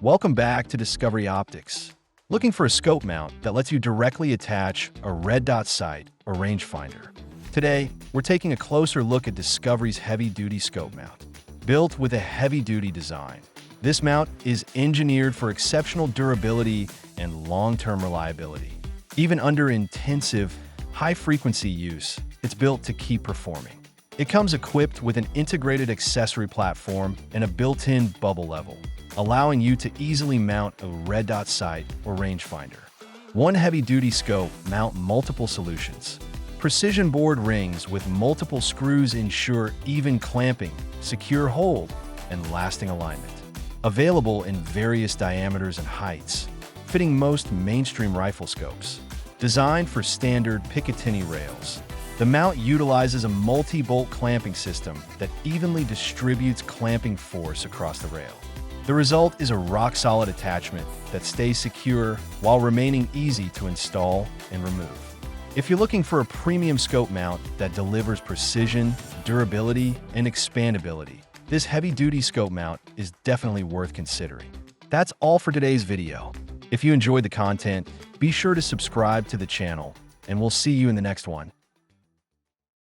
Welcome back to Discovery Optics. Looking for a scope mount that lets you directly attach a red dot sight or rangefinder. Today, we're taking a closer look at Discovery's heavy-duty scope mount. Built with a heavy-duty design, this mount is engineered for exceptional durability and long-term reliability. Even under intensive, high-frequency use, it's built to keep performing. It comes equipped with an integrated accessory platform and a built-in bubble level, allowing you to easily mount a red dot sight or rangefinder. One heavy-duty scope mount multiple solutions. Precision bored rings with multiple screws ensure even clamping, secure hold, and lasting alignment. Available in various diameters and heights, fitting most mainstream rifle scopes. Designed for standard Picatinny rails, the mount utilizes a multi-bolt clamping system that evenly distributes clamping force across the rail. The result is a rock-solid attachment that stays secure while remaining easy to install and remove. If you're looking for a premium scope mount that delivers precision, durability, and expandability, this heavy-duty scope mount is definitely worth considering. That's all for today's video. If you enjoyed the content, be sure to subscribe to the channel, and we'll see you in the next one.